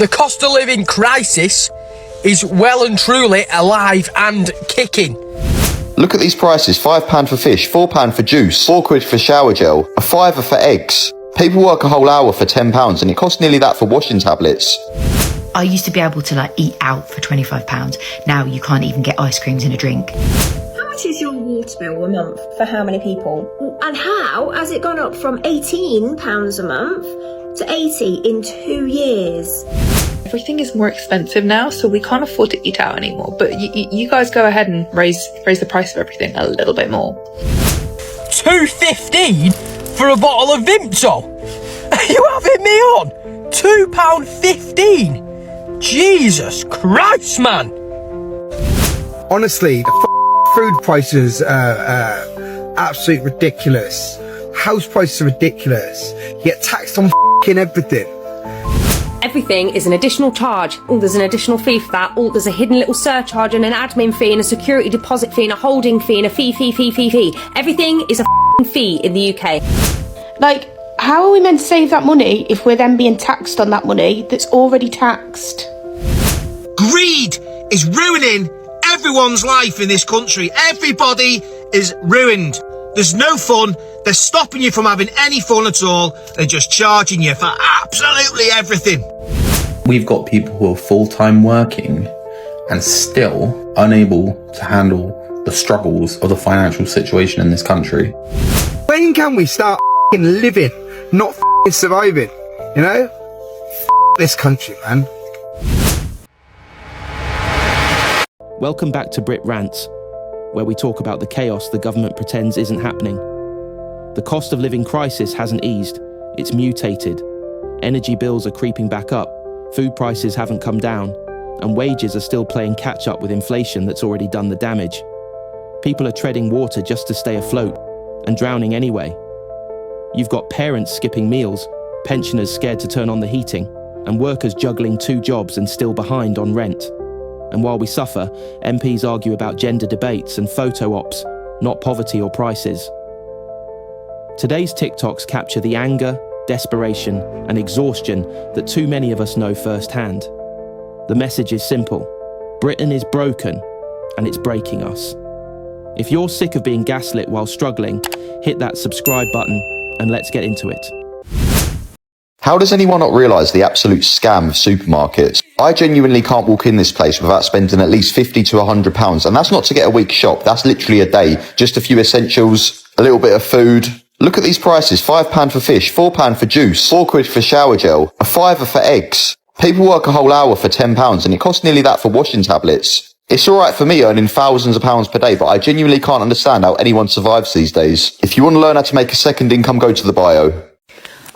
The cost of living crisis is well and truly alive and kicking. Look at these prices: £5 for fish, £4 for juice, £4 for shower gel, a fiver for eggs. People work a whole hour for £10 and it costs nearly that for washing tablets. I used to be able to eat out for £25. Now you can't even get ice creams and a drink. How much is your water bill a month for how many people? And how has it gone up from £18 a month to 80 in 2 years? Everything is more expensive now, so we can't afford to eat out anymore. But you guys go ahead and raise the price of everything a little bit more. £2.15 for a bottle of Vimto? Are you having me on? £2.15? Jesus Christ, man! Honestly, the food prices are absolutely ridiculous. House prices are ridiculous. You get taxed on everything. Everything is an additional charge. Oh, there's an additional fee for that. Oh, there's a hidden little surcharge and an admin fee and a security deposit fee and a holding fee and a fee. Everything is a fee in the UK. How are we meant to save that money if we're then being taxed on that money that's already taxed? Greed is ruining everyone's life in this country. Everybody is ruined. There's no fun. They're stopping you from having any fun at all. They're just charging you for absolutely everything. We've got people who are full-time working and still unable to handle the struggles of the financial situation in this country. When can we start living, not surviving? You know? This country, man. Welcome back to Brit Rants, where we talk about the chaos the government pretends isn't happening. The cost of living crisis hasn't eased, it's mutated. Energy bills are creeping back up, food prices haven't come down, and wages are still playing catch up with inflation that's already done the damage. People are treading water just to stay afloat, and drowning anyway. You've got parents skipping meals, pensioners scared to turn on the heating, and workers juggling 2 jobs and still behind on rent. And while we suffer, MPs argue about gender debates and photo ops, not poverty or prices. Today's TikToks capture the anger, desperation, and exhaustion that too many of us know firsthand. The message is simple: Britain is broken, and it's breaking us. If you're sick of being gaslit while struggling, hit that subscribe button and let's get into it. How does anyone not realise the absolute scam of supermarkets? I genuinely can't walk in this place without spending at least £50 to £100, and that's not to get a week's shop, that's literally a day. Just a few essentials, a little bit of food. Look at these prices: £5 for fish, £4 for juice, £4 for shower gel, a fiver for eggs. People work a whole hour for £10 and it costs nearly that for washing tablets. It's alright for me earning thousands of pounds per day, but I genuinely can't understand how anyone survives these days. If you want to learn how to make a second income, go to the bio.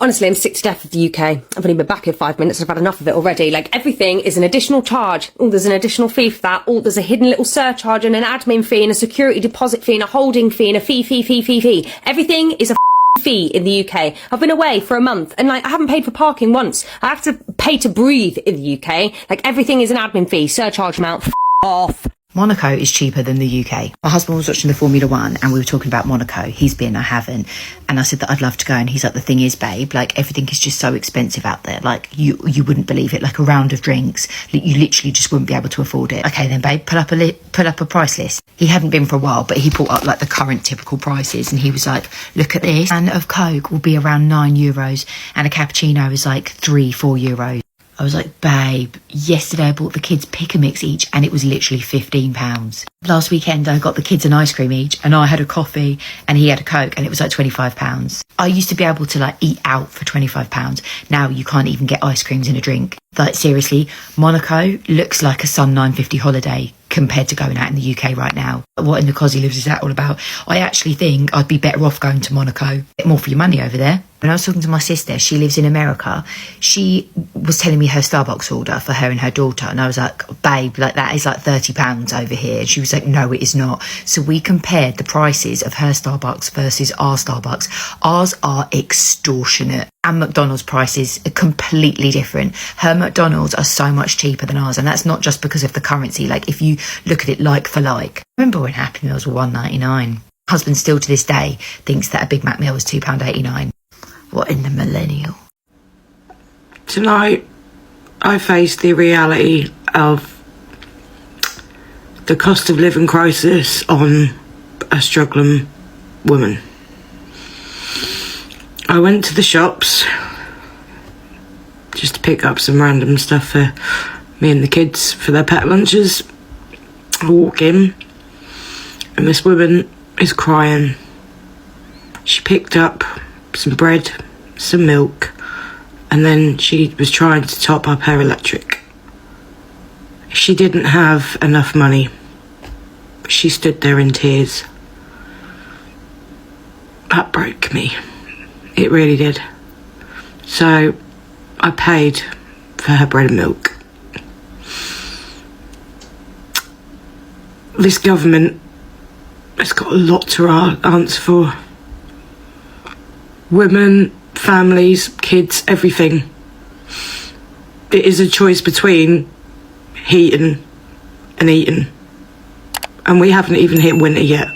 Honestly, I'm sick to death of the UK. I've only been back in 5 minutes. I've had enough of it already. Everything is an additional charge. Oh, there's an additional fee for that. Oh, there's a hidden little surcharge and an admin fee and a security deposit fee and a holding fee and a fee. Everything is a fee in the UK. I've been away for a month and I haven't paid for parking once. I have to pay to breathe in the UK. Everything is an admin fee, surcharge amount, off. Monaco is cheaper than the UK. My husband was watching the Formula One and we were talking about Monaco. He's been, I haven't. And I said that I'd love to go. And he's like, the thing is, babe, everything is just so expensive out there. You wouldn't believe it. A round of drinks, you literally just wouldn't be able to afford it. Okay, then, babe, pull up a price list. He hadn't been for a while, but he pulled up the current typical prices. And he was like, look at this. A can of Coke will be around €9 and a cappuccino is €3-4. I was like, babe, yesterday I bought the kids pick a mix each and it was literally £15. Last weekend I got the kids an ice cream each and I had a coffee and he had a Coke and it was £25. I used to be able to eat out for £25. Now you can't even get ice creams and a drink. Seriously, Monaco looks like a Sun 950 holiday compared to going out in the UK right now. What in the cosy lives is that all about? I actually think I'd be better off going to Monaco. Get more for your money over there. When I was talking to my sister, she lives in America, she was telling me her Starbucks order for her and her daughter. And I was like, babe, that is £30 over here. And she was like, no, it is not. So we compared the prices of her Starbucks versus our Starbucks. Ours are extortionate. And McDonald's prices are completely different. Her McDonald's are so much cheaper than ours. And that's not just because of the currency. If you look at it like for like. Remember when Happy Meals were $1.99? Husband still to this day thinks that a Big Mac meal was £2.89. What in the millennial? Tonight, I face the reality of the cost of living crisis on a struggling woman. I went to the shops just to pick up some random stuff for me and the kids for their pet lunches. I walk in and this woman is crying. She picked up some bread, some milk, and then she was trying to top up her electric. She didn't have enough money. She stood there in tears. That broke me. It really did. So I paid for her bread and milk. This government has got a lot to answer for. Women, families, kids, everything. It is a choice between heating and eating. And we haven't even hit winter yet.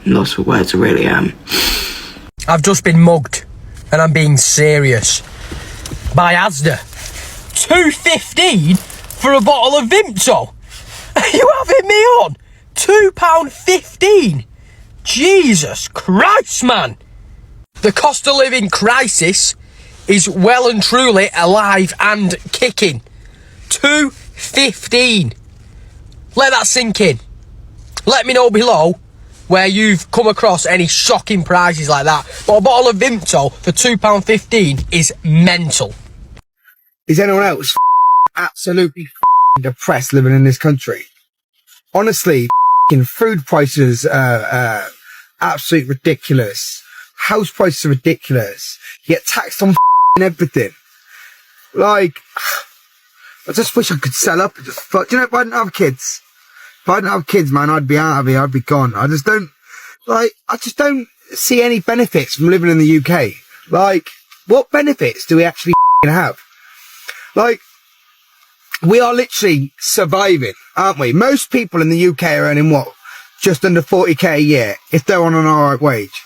Lost for words, I really am. I've just been mugged, and I'm being serious. By Asda. £2.15 for a bottle of Vimto. Are you having me on? £2.15. Jesus Christ, man. The cost of living crisis is well and truly alive and kicking. £2.15. Let that sink in. Let me know below where you've come across any shocking prices like that. But a bottle of Vimto for £2.15 is mental. Is anyone else absolutely depressed living in this country? Honestly, food prices are absolutely ridiculous. House prices are ridiculous. You get taxed on everything. Like, I just wish I could sell up and just fuck. Do you know, if I didn't have kids, man, I'd be out of here. I'd be gone. I just don't see any benefits from living in the UK. Like, what benefits do we actually have? Like, we are literally surviving, aren't we? Most people in the UK are earning what? Just under 40k a year, if they're on an alright wage.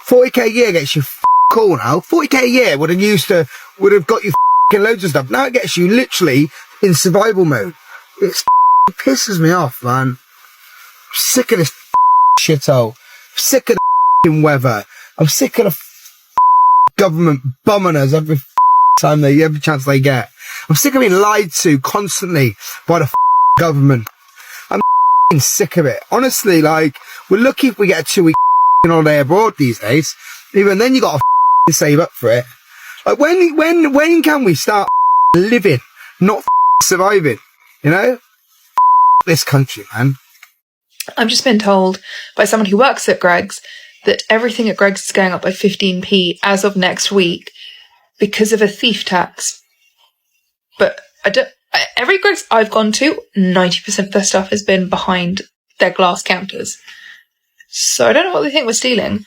40k a year gets you cool now. 40k a year would have got you loads of stuff. Now it gets you literally in survival mode. It pisses me off, man. I'm sick of this shithole. I'm sick of the weather. I'm sick of the government bumming us every chance they get. I'm sick of being lied to constantly by the government. I'm sick of it. Honestly, like, we're lucky if we get a 2-week holiday abroad these days. Even then, you got to save up for it. Like, when can we start living, not surviving? You know, this country, man. I've just been told by someone who works at Greggs that everything at Greggs is going up by 15p as of next week because of a thief tax. But every Greggs I've gone to, 90% of their stuff has been behind their glass counters. So I don't know what they think we're stealing.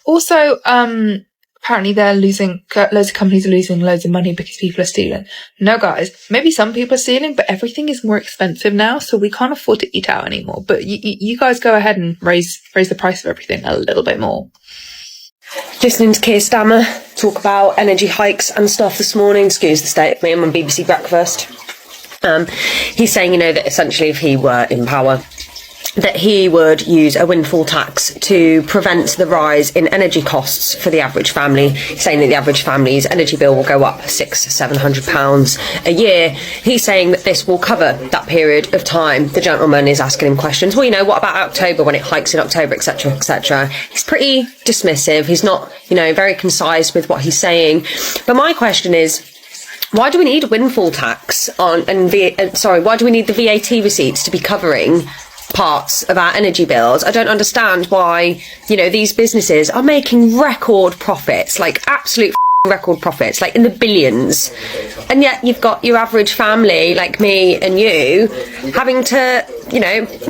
Also, apparently loads of companies are losing loads of money because people are stealing. No, guys, maybe some people are stealing, but everything is more expensive now, so we can't afford to eat out anymore. But you guys go ahead and raise the price of everything a little bit more. Listening to Keir Starmer talk about energy hikes and stuff this morning, excuse the state of me, I'm on BBC Breakfast. He's saying, that essentially if he were in power, that he would use a windfall tax to prevent the rise in energy costs for the average family. He's saying that the average family's energy bill will go up £600-700 a year. He's saying that this will cover that period of time. The gentleman is asking him questions. Well, what about October when it hikes in October, etc., etc. He's pretty dismissive. He's not, very concise with what he's saying. But my question is, why do we need a windfall tax why do we need the VAT receipts to be covering parts of our energy bills? I don't understand why, these businesses are making record profits, like absolute record profits, like in the billions. And yet you've got your average family like me and you having to,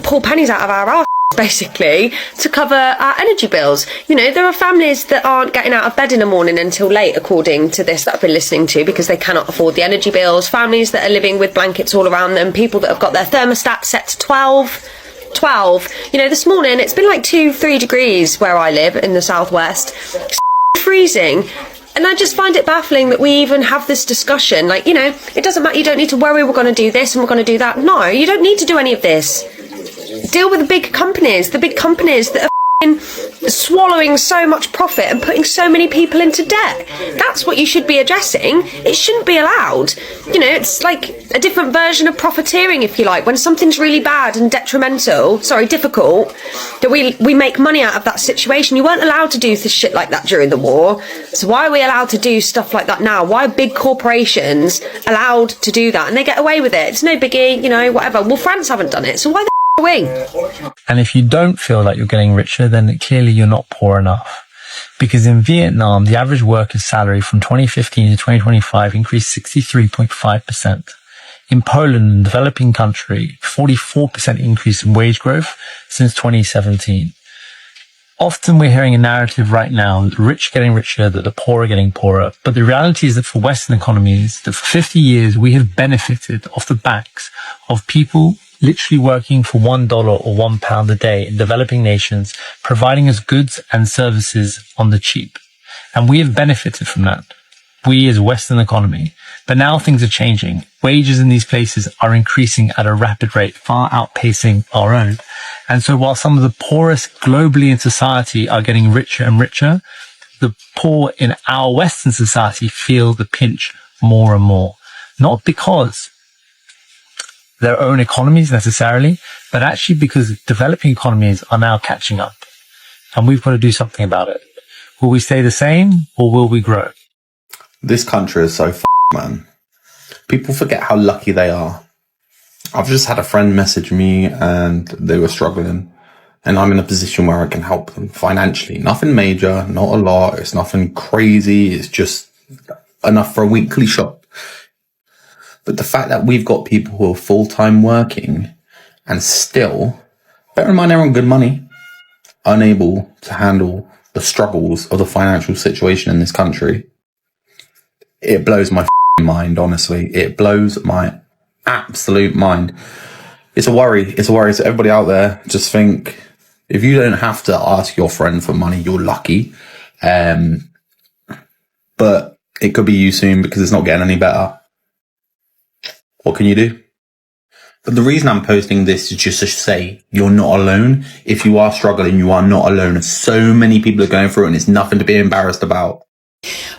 pull pennies out of our arse basically to cover our energy bills. There are families that aren't getting out of bed in the morning until late, according to this that I've been listening to, because they cannot afford the energy bills. Families that are living with blankets all around them, people that have got their thermostat set to 12 12. You know, this morning it's been like 2-3 degrees where I live in the southwest. It's freezing. And I just find it baffling that we even have this discussion. Like, you know, it doesn't matter, you don't need to worry, we're going to do this and we're going to do that. No, you don't need to do any of this. Deal with the big companies that are swallowing so much profit and putting so many people into debt. That's what you should be addressing. It shouldn't be allowed. You know, it's like a different version of profiteering, if you like. When something's really bad and difficult, that we make money out of that situation. You weren't allowed to do shit like that during the war. So why are we allowed to do stuff like that now? Why are big corporations allowed to do that? And they get away with it. It's no biggie, you know, whatever. Well, France haven't done it. So why the are we? And if you don't feel like you're getting richer, then clearly you're not poor enough. Because in Vietnam, the average worker's salary from 2015 to 2025 increased 63.5%. In Poland, a developing country, 44% increase in wage growth since 2017. Often we're hearing a narrative right now that the rich are getting richer, that the poor are getting poorer. But the reality is that for Western economies, that for 50 years, we have benefited off the backs of people literally working for $1 or £1 a day in developing nations, providing us goods and services on the cheap. And we have benefited from that. We as a Western economy. But now things are changing. Wages in these places are increasing at a rapid rate, far outpacing our own. And so while some of the poorest globally in society are getting richer and richer, the poor in our Western society feel the pinch more and more. Not because their own economies necessarily, but actually because developing economies are now catching up. And we've got to do something about it. Will we stay the same or will we grow? This country is so man. People forget how lucky they are. I've just had a friend message me and they were struggling. And I'm in a position where I can help them financially. Nothing major, not a lot. It's nothing crazy. It's just enough for a weekly shop. But the fact that we've got people who are full-time working and still, bear in mind they're on good money, unable to handle the struggles of the financial situation in this country, it blows my mind, honestly. It blows my absolute mind. It's a worry. It's a worry. So everybody out there, just think, if you don't have to ask your friend for money, you're lucky. But it could be you soon because it's not getting any better. What can you do? But the reason I'm posting this is just to say you're not alone. If you are struggling, you are not alone. So many people are going through it and it's nothing to be embarrassed about.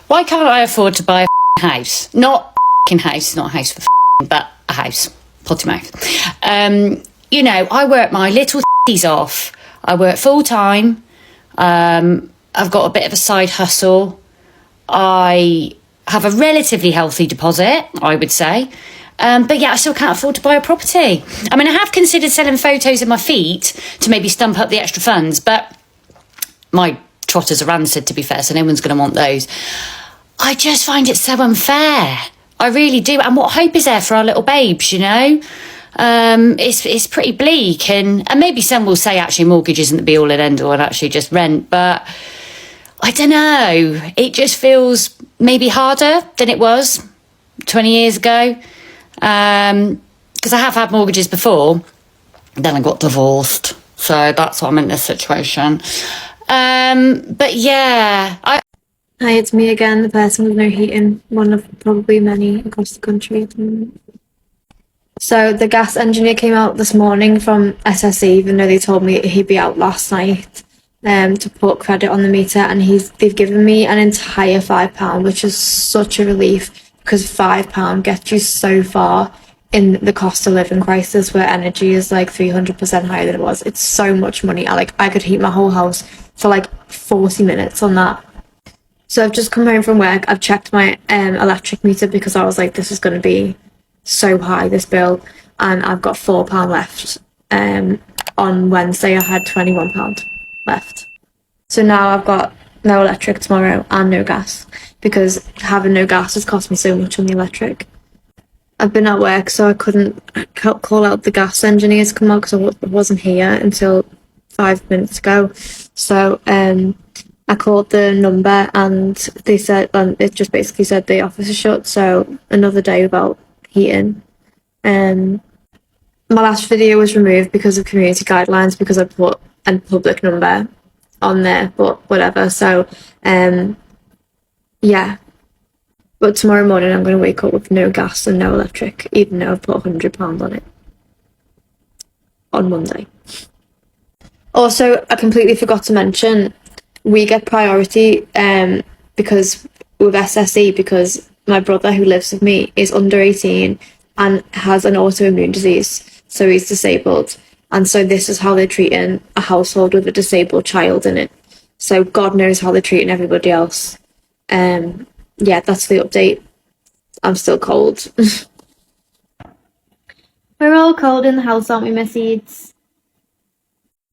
Why can't I afford to buy a house? Not a house, not a house for but a house. Potty mouth. You know, I work my little off. I work full time. I've got a bit of a side hustle. I have a relatively healthy deposit, I would say. But yeah, I still can't afford to buy a property. I mean, I have considered selling photos of my feet to maybe stump up the extra funds, but my trotters are rancid, to be fair, so no one's going to want those. I just find it so unfair. I really do. And what hope is there for our little babes, you know? It's pretty bleak. And maybe some will say actually mortgage isn't the be all and end all and actually just rent. But I don't know. It just feels maybe harder than it was 20 years ago. Because I have had mortgages before. Then I got divorced. So that's why I'm in this situation. But yeah, Hi, it's me again, the person with no heating, one of probably many across the country at the moment. So the gas engineer came out this morning from SSE, even though they told me he'd be out last night, to put credit on the meter, and they've given me an entire £5, which is such a relief, because £5 gets you so far in the cost of living crisis where energy is like 300% higher than it was. It's so much money. I could heat my whole house for like 40 minutes on that. So I've just come home from work. I've checked my electric meter because I was like, this is going to be so high, this bill. And I've got £4 left. On Wednesday, I had £21 left. So now I've got no electric tomorrow and no gas, because having no gas has cost me so much on the electric. I've been at work, so I couldn't call out the gas engineer to come out because I wasn't here until 5 minutes ago. So I called the number and they said, it just basically said the office is shut, so another day without heating. my last video was removed because of community guidelines because I put a public number on there, but whatever. So, yeah. But tomorrow morning I'm going to wake up with no gas and no electric, even though I've put £100 on it. On Monday. Also, I completely forgot to mention, we get priority because with SSE, because my brother who lives with me is under 18 and has an autoimmune disease, so he's disabled. And so this is how they're treating a household with a disabled child in it. So God knows how they're treating everybody else. Yeah, that's the update. I'm still cold. We're all cold in the house, aren't we, Miss Eads?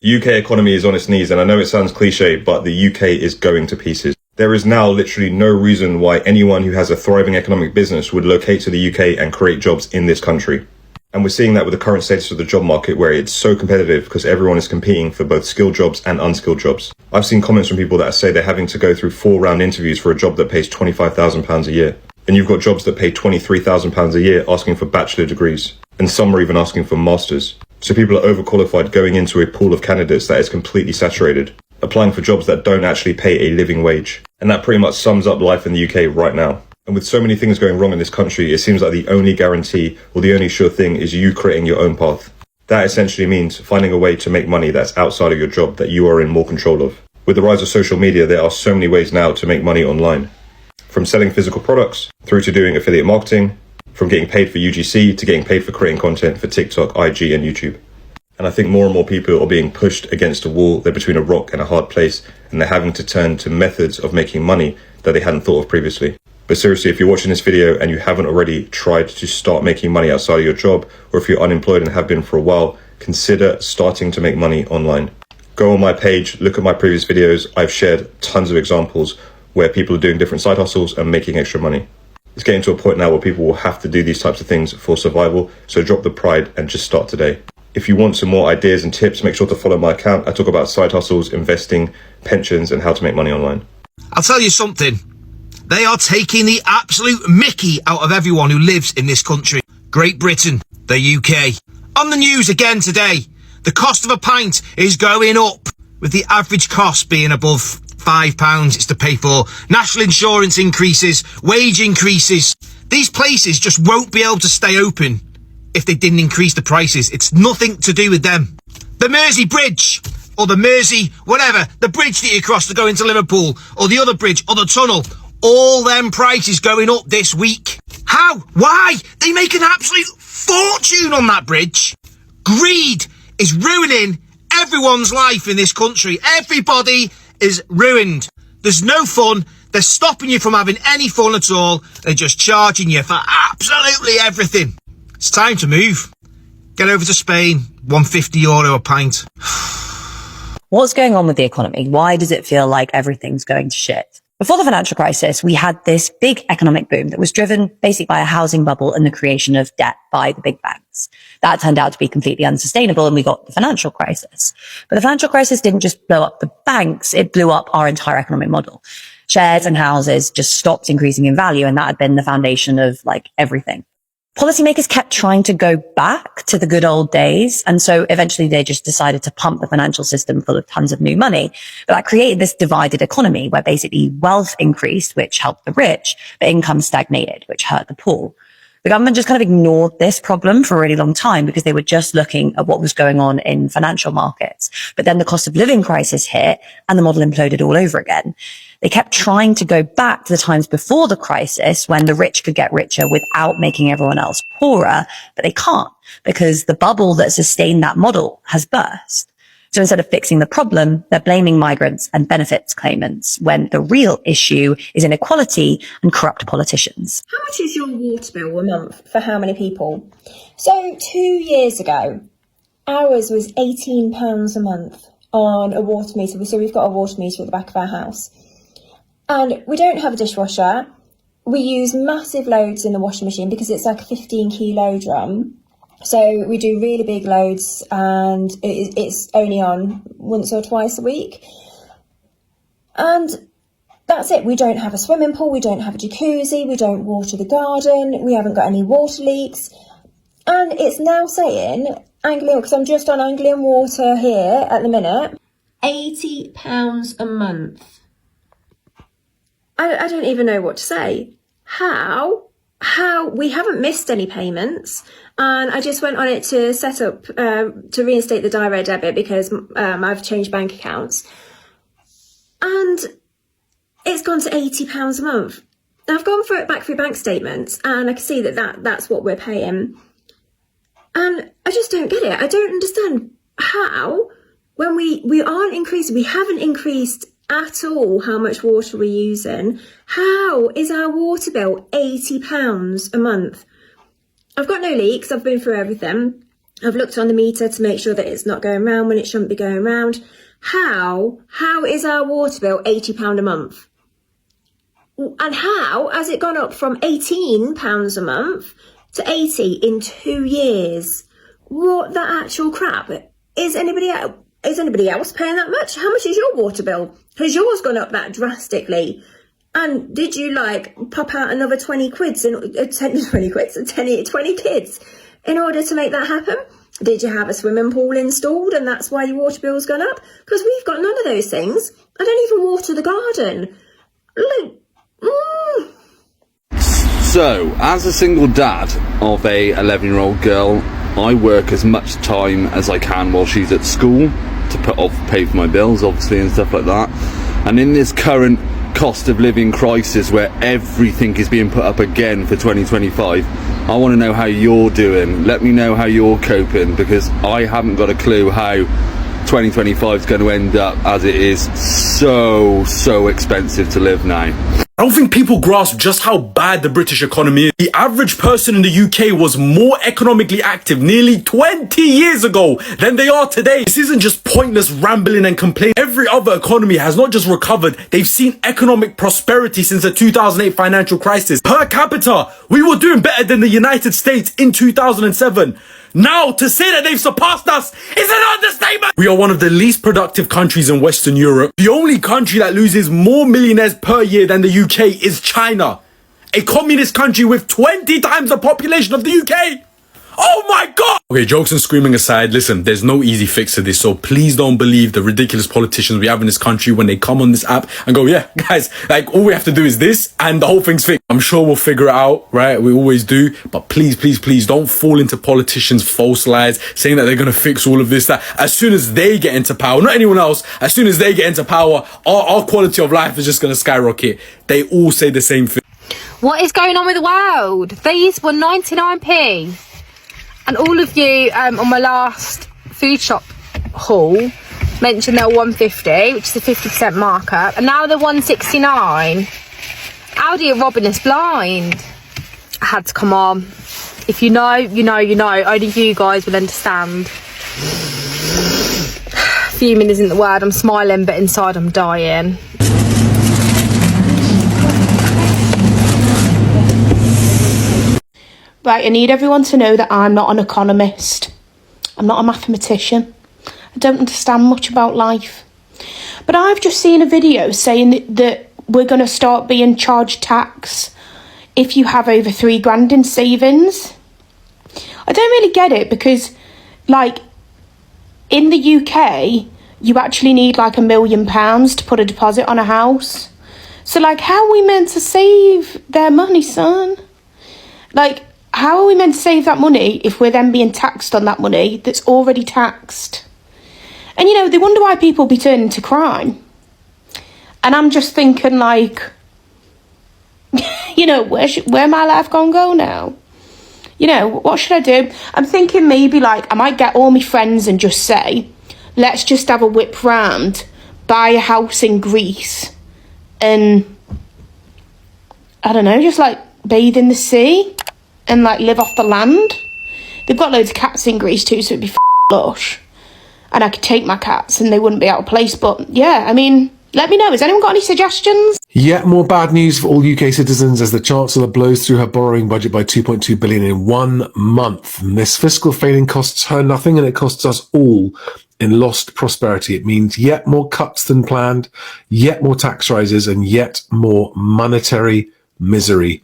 The UK economy is on its knees, and I know it sounds cliche, but the UK is going to pieces. There is now literally no reason why anyone who has a thriving economic business would locate to the UK and create jobs in this country. And we're seeing that with the current status of the job market, where it's so competitive because everyone is competing for both skilled jobs and unskilled jobs. I've seen comments from people that say they're having to go through 4-round interviews for a job that pays £25,000 a year. And you've got jobs that pay £23,000 a year asking for bachelor degrees. And some are even asking for masters. So people are overqualified going into a pool of candidates that is completely saturated, applying for jobs that don't actually pay a living wage. And that pretty much sums up life in the UK right now. And with so many things going wrong in this country, it seems like the only guarantee or the only sure thing is you creating your own path. That essentially means finding a way to make money that's outside of your job that you are in more control of. With the rise of social media, there are so many ways now to make money online. From selling physical products through to doing affiliate marketing, from getting paid for UGC to getting paid for creating content for TikTok, IG and YouTube. And I think more and more people are being pushed against a wall. They're between a rock and a hard place, and they're having to turn to methods of making money that they hadn't thought of previously. But seriously, if you're watching this video and you haven't already tried to start making money outside of your job, or if you're unemployed and have been for a while, consider starting to make money online. Go on my page, look at my previous videos. I've shared tons of examples where people are doing different side hustles and making extra money. It's getting to a point now where people will have to do these types of things for survival, so drop the pride and just start today. If you want some more ideas and tips, make sure to follow my account. I talk about side hustles, investing, pensions, and how to make money online. I'll tell you something. They are taking the absolute mickey out of everyone who lives in this country. Great Britain, the UK. On the news again today, the cost of a pint is going up, with the average cost being above £5 it's to pay for national insurance increases, wage increases. These places just won't be able to stay open if they didn't increase the prices. It's nothing to do with them. The Mersey Bridge, or the Mersey, whatever, the bridge that you cross to go into Liverpool, or the other bridge, or the tunnel, all them prices going up this week. How? Why? They make an absolute fortune on that bridge. Greed is ruining everyone's life in this country. Everybody is ruined. There's no fun. They're stopping you from having any fun at all. They're just charging you for absolutely everything. It's time to move. Get over to Spain. €150 a pint. What's going on with the economy? Why does it feel like everything's going to shit? Before the financial crisis, we had this big economic boom that was driven basically by a housing bubble and the creation of debt by the big banks. That turned out to be completely unsustainable, and we got the financial crisis. But the financial crisis didn't just blow up the banks, it blew up our entire economic model. Shares and houses just stopped increasing in value, and that had been the foundation of like everything. Policymakers kept trying to go back to the good old days. And so eventually they just decided to pump the financial system full of tons of new money. But that created this divided economy where basically wealth increased, which helped the rich, but income stagnated, which hurt the poor. The government just kind of ignored this problem for a really long time because they were just looking at what was going on in financial markets. But then the cost of living crisis hit and the model imploded all over again. They kept trying to go back to the times before the crisis when the rich could get richer without making everyone else poorer, but they can't because the bubble that sustained that model has burst. So instead of fixing the problem, they're blaming migrants and benefits claimants when the real issue is inequality and corrupt politicians. How much is your water bill a month for how many people? So 2 years ago, ours was £18 a month on a water meter. So we've got a water meter at the back of our house. And we don't have a dishwasher. We use massive loads in the washing machine because it's like a 15 kilo drum. So we do really big loads and it's only on once or twice a week. And that's it. We don't have a swimming pool. We don't have a jacuzzi. We don't water the garden. We haven't got any water leaks. And it's now saying, Anglian, because I'm just on Anglian Water here at the minute, £80 a month. I don't even know what to say. How? We haven't missed any payments. And I just went on it to set up, to reinstate the direct debit because I've changed bank accounts. And it's gone to £80 a month. Now, I've gone back through bank statements and I can see that's what we're paying. And I just don't get it. I don't understand how, when we aren't increasing, we haven't increased at all how much water we're using. How is our water bill £80 a month? I've got no leaks. I've been through everything. I've looked on the meter to make sure that it's not going round when it shouldn't be going round. How is our water bill £80 a month? And how has it gone up from £18 a month to 80 in 2 years? What the actual crap? Is anybody else paying that much? How much is your water bill? Has yours gone up that drastically? And did you pop out another 20 kids in order to make that happen? Did you have a swimming pool installed and that's why your water bill's gone up? Because we've got none of those things. I don't even water the garden. So, as a single dad of a 11-year-old girl, I work as much time as I can while she's at school to pay for my bills, obviously, and stuff like that. And in this current cost of living crisis where everything is being put up again for 2025, I want to know how you're doing. Let me know how you're coping, because I haven't got a clue how 2025 is going to end up, as it is so expensive to live now. I don't think people grasp just how bad the British economy is. The average person in the UK was more economically active nearly 20 years ago than they are today. This isn't just pointless rambling and complaining. Every other economy has not just recovered, they've seen economic prosperity since the 2008 financial crisis. Per capita, we were doing better than the United States in 2007. Now, to say that they've surpassed us is an understatement! We are one of the least productive countries in Western Europe. The only country that loses more millionaires per year than the UK is China. A communist country with 20 times the population of the UK! Oh my god! Okay, jokes and screaming aside, listen, there's no easy fix to this, so please don't believe the ridiculous politicians we have in this country when they come on this app and go, yeah, guys, all we have to do is this and the whole thing's fixed. I'm sure we'll figure it out, right? We always do, but please don't fall into politicians' false lies saying that they're gonna fix all of this, that as soon as they get into power, not anyone else, as soon as they get into power, our quality of life is just gonna skyrocket. They all say the same thing. What is going on with the world? These were 99p. And all of you on my last food shop haul mentioned they're 150, which is a 50% markup, and now they're 169. How do you robbing us blind? I had to come on. If you know, you know, you know. Only you guys will understand. Fuming isn't the word. I'm smiling, but inside I'm dying. Right, I need everyone to know that I'm not an economist. I'm not a mathematician. I don't understand much about life. But I've just seen a video saying that we're going to start being charged tax if you have over £3,000 in savings. I don't really get it because, in the UK, you actually need £1 million to put a deposit on a house. So, how are we meant to save their money, son? How are we meant to save that money if we're then being taxed on that money that's already taxed? And, they wonder why people be turning to crime. And I'm just thinking, where my life gonna go now? What should I do? I'm thinking maybe, I might get all my friends and just say, let's just have a whip round, buy a house in Greece, and, I don't know, just, bathe in the sea. And live off the land. They've got loads of cats in Greece too, so it'd be lush. And I could take my cats and they wouldn't be out of place. But yeah, let me know. Has anyone got any suggestions? Yet more bad news for all UK citizens as the Chancellor blows through her borrowing budget by 2.2 billion in 1 month. And this fiscal failing costs her nothing, and it costs us all in lost prosperity. It means yet more cuts than planned, yet more tax rises, and yet more monetary misery.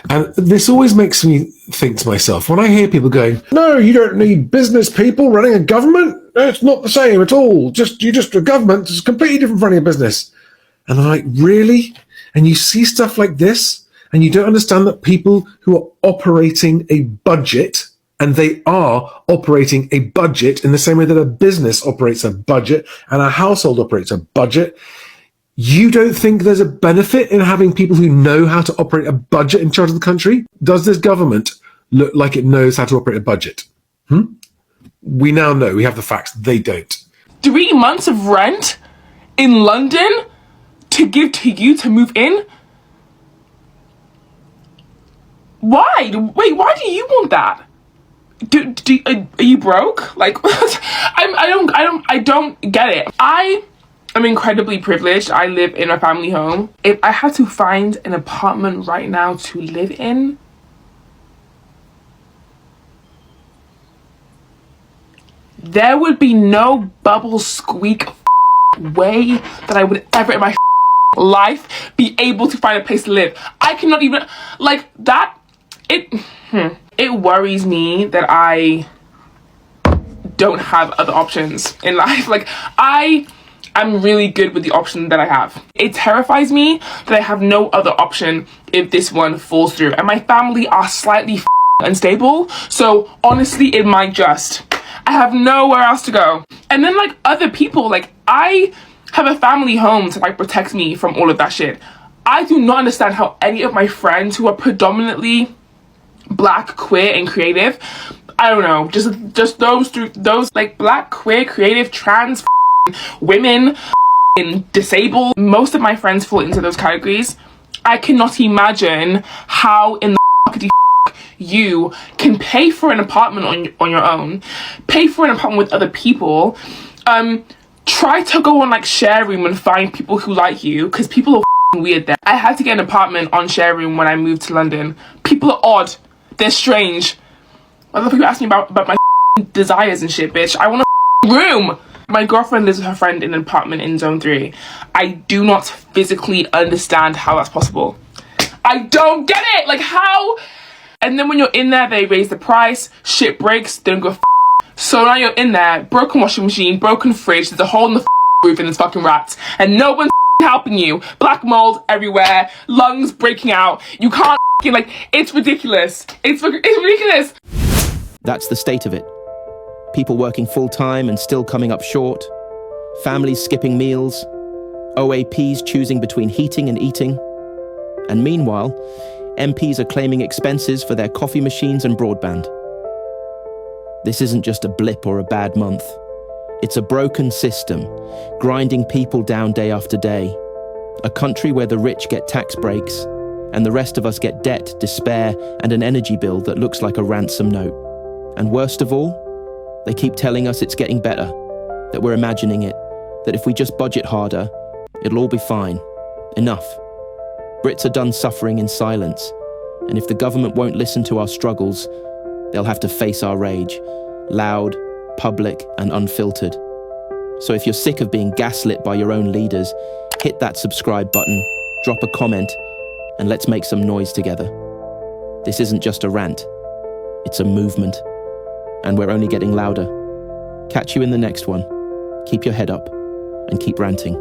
And this always makes me think to myself, when I hear people going, no, you don't need business people running a government. It's not the same at all. A government is completely different from running a business. And I'm like, really? And you see stuff like this, and you don't understand that people who are operating a budget, and they are operating a budget in the same way that a business operates a budget and a household operates a budget. You don't think there's a benefit in having people who know how to operate a budget in charge of the country? Does this government look like it knows how to operate a budget? We now know, we have the facts, they don't. 3 months of rent in London to give to you to move in? Why? Wait, why do you want that? Are you broke? Like, I don't get it. I'm incredibly privileged. I live in a family home. If I had to find an apartment right now to live in, there would be no bubble squeak way that I would ever in my life be able to find a place to live. I cannot even, like, that, it worries me that I don't have other options in life. Like, I'm really good with the option that I have. It terrifies me that I have no other option if this one falls through. And my family are slightly unstable, so honestly, it might just. I have nowhere else to go. And then, like, other people, like, I have a family home to, like, protect me from all of that shit. I do not understand how any of my friends who are predominantly Black, queer, and creative, I don't know, just those like Black, queer, creative, trans women, disabled, most of my friends fall into those categories. I cannot imagine how in the you can pay for an apartment on your own, pay for an apartment with other people, try to go on like Share Room and find people who like you, because people are weird there. I had to get an apartment on Share Room when I moved to London. People are odd, they're strange. I love people ask me about my desires and shit, bitch. I want a room. My girlfriend lives with her friend in an apartment in Zone 3. I do not physically understand how that's possible. I don't get it! Like, how? And then when you're in there, they raise the price, shit breaks, they don't go So now you're in there, broken washing machine, broken fridge, there's a hole in the roof and there's fucking rats. And no one's helping you. Black mold everywhere, lungs breaking out. You can't like, it's ridiculous. It's ridiculous. That's the state of it. People working full-time and still coming up short. Families skipping meals. OAPs choosing between heating and eating. And meanwhile, MPs are claiming expenses for their coffee machines and broadband. This isn't just a blip or a bad month. It's a broken system, grinding people down day after day. A country where the rich get tax breaks, and the rest of us get debt, despair, and an energy bill that looks like a ransom note. And worst of all, they keep telling us it's getting better, that we're imagining it, that if we just budget harder, it'll all be fine. Enough. Brits are done suffering in silence, and if the government won't listen to our struggles, they'll have to face our rage, loud, public, and unfiltered. So if you're sick of being gaslit by your own leaders, hit that subscribe button, drop a comment, and let's make some noise together. This isn't just a rant, it's a movement. And we're only getting louder. Catch you in the next one. Keep your head up and keep ranting.